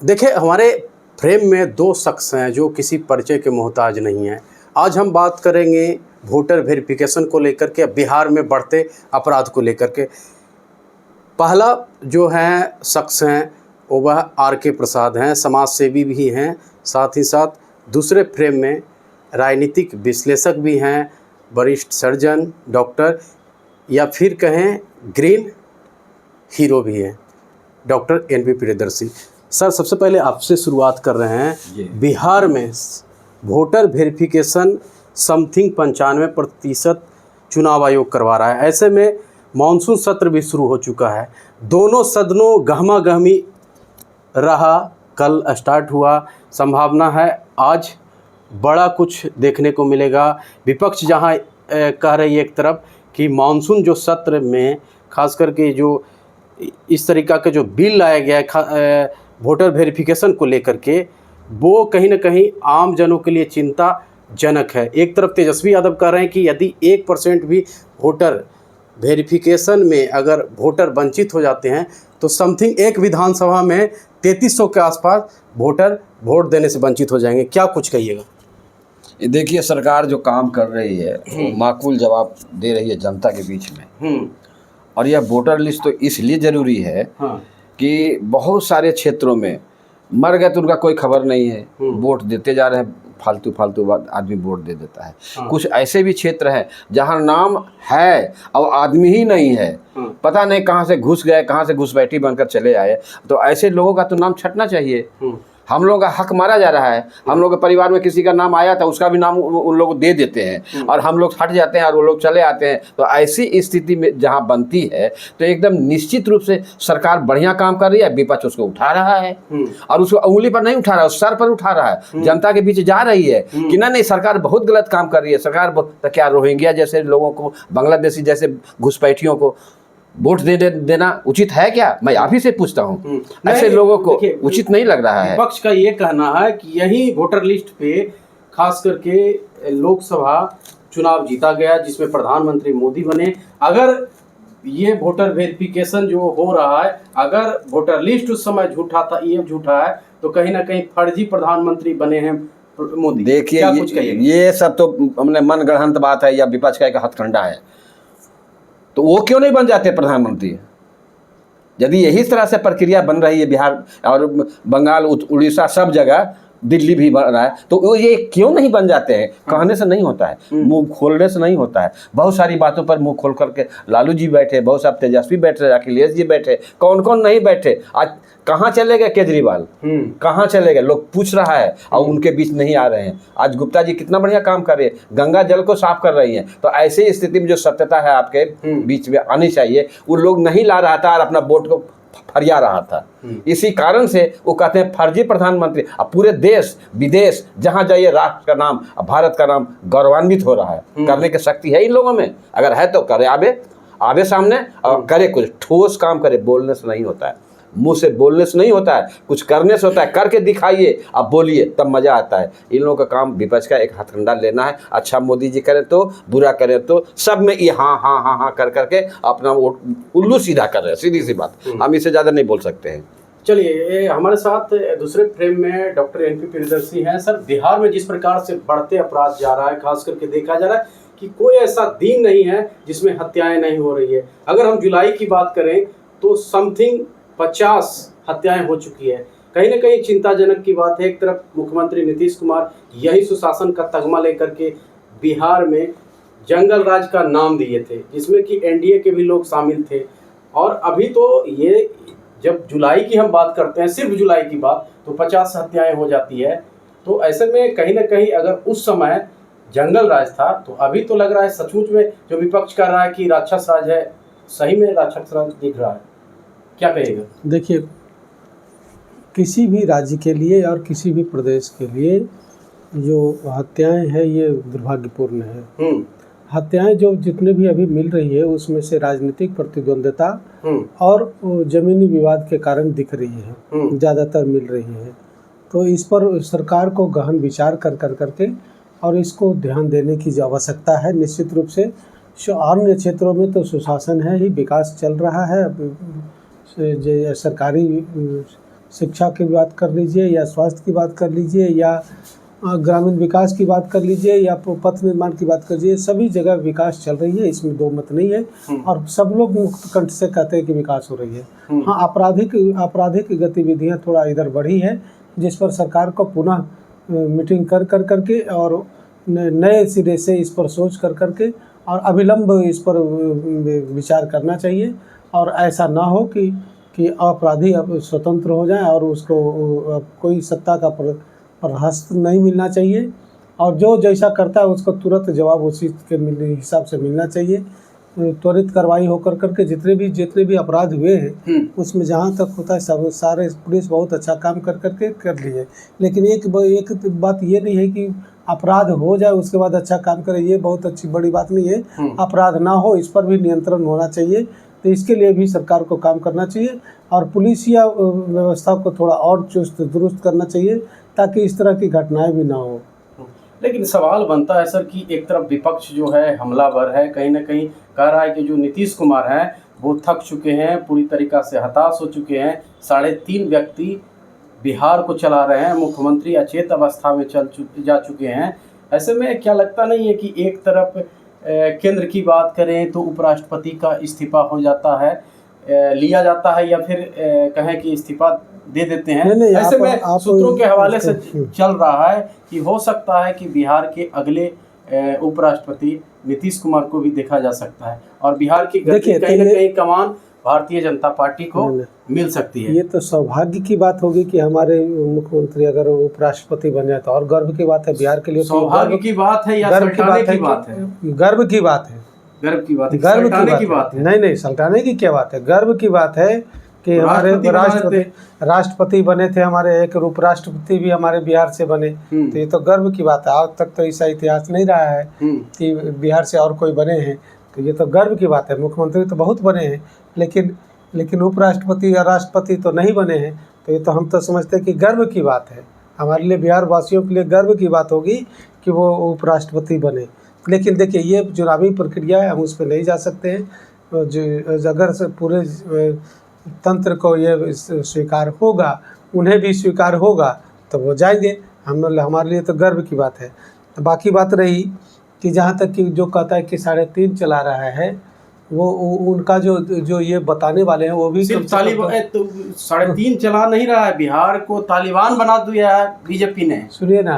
देखिए, हमारे फ्रेम में दो शख्स हैं जो किसी परिचय के मोहताज नहीं हैं। आज हम बात करेंगे वोटर वेरिफिकेशन को लेकर के, बिहार में बढ़ते अपराध को लेकर के। पहला जो है शख्स हैं वो वह आर.के. प्रसाद हैं, समाज सेवी भी हैं, साथ ही साथ दूसरे फ्रेम में राजनीतिक विश्लेषक भी हैं, वरिष्ठ सर्जन, डॉक्टर या फिर कहें ग्रीन हीरो भी हैं, डॉक्टर एन.पी. प्रियदर्शी। सर, सबसे पहले आपसे शुरुआत कर रहे हैं। बिहार में वोटर वेरिफिकेशन समथिंग 95% चुनाव आयोग करवा रहा है। ऐसे में मानसून सत्र भी शुरू हो चुका है। दोनों सदनों गहमा गहमी रहा, कल स्टार्ट हुआ। संभावना है आज बड़ा कुछ देखने को मिलेगा। विपक्ष जहां कह रही है एक तरफ कि मानसून जो सत्र में खास करके जो इस तरीका का जो बिल लाया गया है वोटर वेरिफिकेशन को लेकर के, वो कहीं ना कहीं आम जनों के लिए चिंताजनक है। एक तरफ तेजस्वी यादव कह रहे हैं कि यदि 1% भी वोटर वेरिफिकेशन में अगर वोटर वंचित हो जाते हैं तो समथिंग एक विधानसभा में 3300 के आसपास वोटर वोट देने से वंचित हो जाएंगे। क्या कुछ कहिएगा? देखिए, सरकार जो काम कर रही है वो माकूल जवाब दे रही है जनता के बीच में। और यह वोटर लिस्ट तो इसलिए ज़रूरी है कि बहुत सारे क्षेत्रों में मर गए तो उनका कोई खबर नहीं है, वोट देते जा रहे हैं, फालतू आदमी वोट दे देता है। कुछ ऐसे भी क्षेत्र हैं जहां नाम है और आदमी ही नहीं है, पता नहीं कहां से घुस गए, कहां से घुसपैठी बनकर चले आए। तो ऐसे लोगों का तो नाम छटना चाहिए। हम लोगों का हक मारा जा रहा है। हम लोग के परिवार में किसी का नाम आया था, उसका भी नाम उन लोग दे देते हैं और हम लोग हट जाते हैं और वो लोग चले आते हैं। तो ऐसी स्थिति में जहां बनती है तो एकदम निश्चित रूप से सरकार बढ़िया काम कर रही है, विपक्ष उसको उठा रहा है और उसको उंगली पर नहीं उठा रहा है, सर पर उठा रहा है, जनता के बीच जा रही है कि नहीं सरकार बहुत गलत काम कर रही है। सरकार तो क्या रोहिंग्या जैसे लोगों को, बांग्लादेशी जैसे घुसपैठियों को वोट देना उचित है क्या? मैं आप ही से पूछता हूँ। ऐसे लोगों को उचित नहीं लग रहा है। विपक्ष का ये कहना है कि यही वोटर लिस्ट पे खास करके लोकसभा चुनाव जीता गया जिसमें प्रधानमंत्री मोदी बने। अगर ये वोटर वेरिफिकेशन जो हो रहा है, अगर वोटर लिस्ट उस समय झूठा था, ये झूठा है, तो कहीं ना कहीं फर्जी प्रधानमंत्री बने हैं मोदी। देखिए, ये सब तो हमने मन गढ़ंत बात है या विपक्ष का एक हथकंडा है। तो वो क्यों नहीं बन जाते प्रधानमंत्री? यदि यही तरह से प्रक्रिया बन रही है बिहार और बंगाल, उड़ीसा, सब जगह, दिल्ली भी बन रहा है, तो वो ये क्यों नहीं बन जाते हैं? कहने से नहीं होता है, मुंह खोलने से नहीं होता है। बहुत सारी बातों पर मुंह खोल करके लालू जी बैठे, बहुत सारे तेजस्वी बैठे, अखिलेश जी बैठे, कौन कौन नहीं बैठे। आज कहाँ चले गए केजरीवाल? कहाँ चले गए? लोग पूछ रहा है और उनके बीच नहीं आ रहे हैं। आज गुप्ता जी कितना बढ़िया काम कर रहे हैं, गंगा जल को साफ कर रही हैं। तो ऐसी स्थिति में जो सत्यता है आपके बीच में आनी चाहिए, वो लोग नहीं ला रहा था और अपना वोट को फरिया रहा था। इसी कारण से वो कहते हैं फर्जी प्रधानमंत्री। अब पूरे देश विदेश जहां जाइए राष्ट्र का नाम, भारत का नाम गौरवान्वित हो रहा है। करने की शक्ति है इन लोगों में, अगर है तो करे, आवे सामने और करे, कुछ ठोस काम करे। बोलने से नहीं होता है, मुंह से बोलने से नहीं होता है, कुछ करने से होता है। करके दिखाइए, आप बोलिए, तब मजा आता है। इन लोगों का काम विपक्ष का एक हथकंडा लेना है। अच्छा मोदी जी करें तो, बुरा करें तो, सब में ये हाँ हाँ हाँ हाँ कर करके अपना वोट उल्लू सीधा कर रहे हैं। सीधी सी बात, हम इससे ज़्यादा नहीं बोल सकते हैं। चलिए, हमारे साथ दूसरे फ्रेम में डॉक्टर एन.पी. प्रियदर्शी हैं। सर, बिहार में जिस प्रकार से बढ़ते अपराध जा रहा है, खास करके देखा जा रहा है कि कोई ऐसा दिन नहीं है जिसमें हत्याएं नहीं हो रही है। अगर हम जुलाई की बात करें तो समथिंग 50 हत्याएं हो चुकी है। कहीं ना कहीं चिंताजनक की बात है। एक तरफ मुख्यमंत्री नीतीश कुमार यही सुशासन का तगमा लेकर के बिहार में जंगल राज का नाम दिए थे, जिसमें कि एनडीए के भी लोग शामिल थे। और अभी तो ये जब जुलाई की हम बात करते हैं, सिर्फ जुलाई की बात, तो 50 हत्याएं हो जाती है। तो ऐसे में कहीं ना कहीं अगर उस समय जंगल राज था तो अभी तो लग रहा है सचमुच में जो विपक्ष कर रहा है कि राक्षस राज है, सही में राक्षस राज दिख रहा है। क्या कहेगा? देखिए, किसी भी राज्य के लिए और किसी भी प्रदेश के लिए जो हत्याएं हैं ये दुर्भाग्यपूर्ण है। हत्याएं जो जितने भी अभी मिल रही है उसमें से राजनीतिक प्रतिद्वंद्विता और जमीनी विवाद के कारण दिख रही है, ज़्यादातर मिल रही है। तो इस पर सरकार को गहन विचार कर करके और इसको ध्यान देने की आवश्यकता है। निश्चित रूप से अन्य क्षेत्रों में तो सुशासन है ही, विकास चल रहा है, सरकारी शिक्षा की बात कर लीजिए या स्वास्थ्य की बात कर लीजिए या ग्रामीण विकास की बात कर लीजिए या पथ निर्माण की बात कर लीजिए, सभी जगह विकास चल रही है, इसमें दो मत नहीं है। और सब लोग मुक्त कंठ से कहते हैं कि विकास हो रही है। हाँ, आपराधिक गतिविधियां थोड़ा इधर बढ़ी है, जिस पर सरकार को पुनः मीटिंग कर करके और नए सिरे से इस पर सोच कर करके और अविलंब इस पर विचार करना चाहिए। और ऐसा ना हो कि अपराधी अब स्वतंत्र हो जाए और उसको कोई सत्ता का प्रहस्त नहीं मिलना चाहिए। और जो जैसा करता है उसको तुरंत जवाब उसी के हिसाब से मिलना चाहिए। त्वरित कार्रवाई होकर करके जितने भी अपराध हुए हैं उसमें जहाँ तक होता है सब सारे पुलिस बहुत अच्छा काम कर ली है। लेकिन एक बात ये नहीं है कि अपराध हो जाए उसके बाद अच्छा काम करे, ये बहुत अच्छी बड़ी बात नहीं है। अपराध ना हो, इस पर भी नियंत्रण होना चाहिए। तो इसके लिए भी सरकार को काम करना चाहिए और पुलिस या व्यवस्था को थोड़ा और चुस्त दुरुस्त करना चाहिए ताकि इस तरह की घटनाएं भी ना हो। लेकिन सवाल बनता है सर कि एक तरफ विपक्ष जो है हमलावर है, कहीं ना कहीं कह रहा है कि जो नीतीश कुमार हैं वो थक चुके हैं, पूरी तरीक़ा से हताश हो चुके हैं। 3.5 व्यक्ति बिहार को चला रहे हैं, मुख्यमंत्री अचेत अवस्था में जा चुके हैं। ऐसे में क्या लगता नहीं है कि एक तरफ केंद्र की बात करें तो उपराष्ट्रपति का इस्तीफा हो जाता है, लिया जाता है, या फिर कहें कि इस्तीफा दे देते हैं। ऐसे में सूत्रों के हवाले से चल रहा है कि हो सकता है कि बिहार के अगले उपराष्ट्रपति नीतीश कुमार को भी देखा जा सकता है और बिहार की गति कहीं न कहीं कमान भारतीय जनता पार्टी को मिल सकती है। ये तो सौभाग्य की बात होगी कि हमारे मुख्यमंत्री अगर उपराष्ट्रपति बन जाए तो और गर्व की बात है बिहार के लिए। सौभाग्य की बात है या सल्टाने की बात है? गर्व की बात है। गर्व की बात है, सल्टाने की बात है। नहीं, सल्टाने की क्या बात है, गर्व की बात है कि हमारे राष्ट्रपति बने थे, हमारे एक उपराष्ट्रपति भी हमारे बिहार से बने। तो ये तो गर्व की बात है। आज तक तो ऐसा इतिहास नहीं रहा है कि बिहार से और कोई बने हैं, तो ये तो गर्व की बात है। मुख्यमंत्री तो बहुत बने हैं लेकिन उपराष्ट्रपति या राष्ट्रपति तो नहीं बने हैं। तो ये तो हम तो समझते हैं कि गर्व की बात है, हमारे लिए बिहार वासियों के लिए गर्व की बात होगी कि वो उपराष्ट्रपति बने। लेकिन देखिए, ये चुनावी प्रक्रिया है, हम उस पर नहीं जा सकते हैं। जो अगर से पूरे तंत्र को ये स्वीकार होगा, उन्हें भी स्वीकार होगा तो वो जाएंगे। हमारे लिए तो गर्व की बात है। तो बाकी बात रही कि जहाँ तक कि जो कहता है कि 3.5 चला रहा है, वो उनका जो ये बताने वाले हैं वो भी सिर्फ तालिबान तो 3.5 चला नहीं रहा है, बिहार को तालिबान बना दिया है बीजेपी ने। सुनिए ना,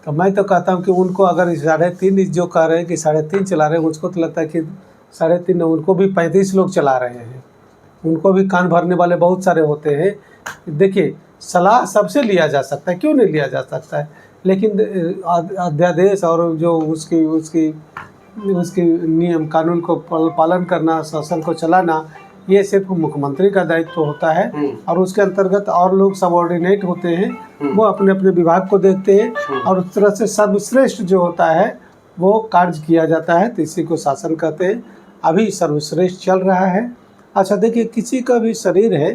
तो मैं तो कहता हूँ कि उनको अगर 3.5 जो कह रहे हैं कि 3.5 चला रहे हैं, मुझको तो लगता है कि 3.5 उनको भी 35 लोग चला रहे हैं। उनको भी कान भरने वाले बहुत सारे होते हैं। देखिए, सलाह सबसे लिया जा सकता है, क्यों नहीं लिया जा सकता है, लेकिन अध्यादेश और जो उसकी नियम कानून को पालन करना, शासन को चलाना, ये सिर्फ मुख्यमंत्री का दायित्व होता है। और उसके अंतर्गत और लोग सबऑर्डिनेट होते हैं, वो अपने अपने विभाग को देखते हैं और उस तरह से सर्वश्रेष्ठ जो होता है वो कार्य किया जाता है। तो इसी को शासन कहते हैं। अभी सर्वश्रेष्ठ चल रहा है। अच्छा देखिए, किसी का भी शरीर है,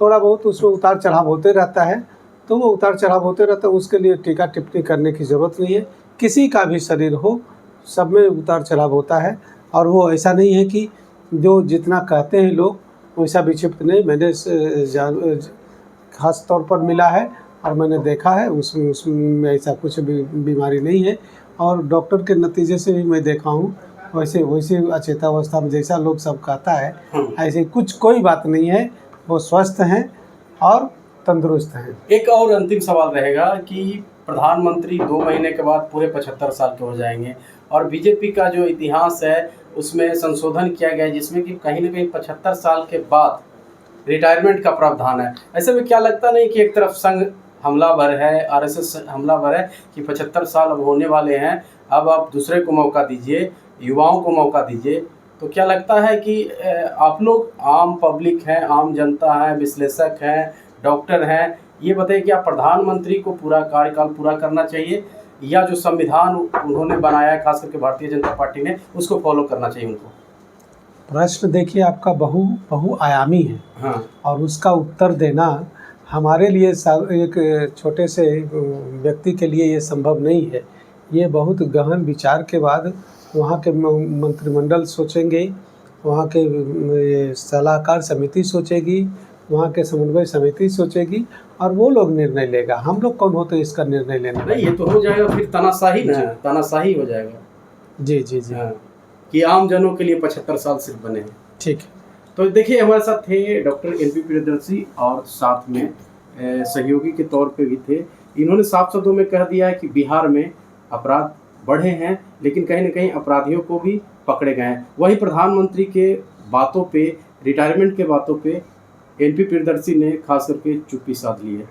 थोड़ा बहुत उसमें उतार चढ़ाव होते रहता है, तो वो उतार चढ़ाव होते रहता है, उसके लिए टीका टिप्पणी करने की ज़रूरत नहीं है। किसी का भी शरीर हो, सब में उतार चढ़ाव होता है। और वो ऐसा नहीं है कि जो जितना कहते हैं लोग वैसा विक्षिप्त नहीं। मैंने खास तौर पर मिला है और मैंने देखा है, उसमें ऐसा कुछ भी बीमारी नहीं है। और डॉक्टर के नतीजे से भी मैं देखा हूँ, वैसे अचेतावस्था में जैसा लोग सब कहता है, ऐसे कोई बात नहीं है। वो स्वस्थ हैं और तंदुरुस्त हैं। एक और अंतिम सवाल रहेगा कि प्रधानमंत्री 2 महीने के बाद पूरे 75 साल के हो जाएंगे और बीजेपी का जो इतिहास है उसमें संशोधन किया गया है, जिसमें कि कहीं ना कहीं 75 साल के बाद रिटायरमेंट का प्रावधान है। ऐसे में क्या लगता नहीं कि एक तरफ संघ हमलावर है, आरएसएस हमलावर है कि 75 साल अब होने वाले हैं, अब आप दूसरे को मौका दीजिए, युवाओं को मौका दीजिए। तो क्या लगता है कि आप लोग आम पब्लिक हैं, आम जनता है, विश्लेषक हैं, डॉक्टर हैं, ये बताइए कि आप प्रधानमंत्री को पूरा कार्यकाल पूरा करना चाहिए या जो संविधान उन्होंने बनाया, खास करके भारतीय जनता पार्टी ने, उसको फॉलो करना चाहिए उनको? प्रश्न देखिए आपका बहुआयामी है। हाँ। और उसका उत्तर देना हमारे लिए एक छोटे से व्यक्ति के लिए ये संभव नहीं है। ये बहुत गहन विचार के बाद वहाँ के मंत्रिमंडल सोचेंगे, वहाँ के सलाहकार समिति सोचेगी, वहाँ के समन्वय समिति सोचेगी और वो लोग निर्णय लेगा। हम लोग कौन होते हैं इसका निर्णय लेने वाले? नहीं, ये तो हो जाएगा फिर तानाशाही ना, तानाशाही हो जाएगा। जी जी जी। हाँ, कि आम जनों के लिए 75 साल सिर्फ बने हैं। ठीक है। तो देखिए, हमारे साथ थे डॉक्टर एनपी प्रियदर्शी और साथ में सहयोगी के तौर पे भी थे। इन्होंने साफ शब्दों में कह दिया है कि बिहार में अपराध बढ़े हैं, लेकिन कहीं ना कहीं अपराधियों को भी पकड़े गए हैं। वही प्रधानमंत्री के बातों पे, रिटायरमेंट के बातों पे एनपी प्रियदर्शी ने खास करके चुप्पी साध ली है।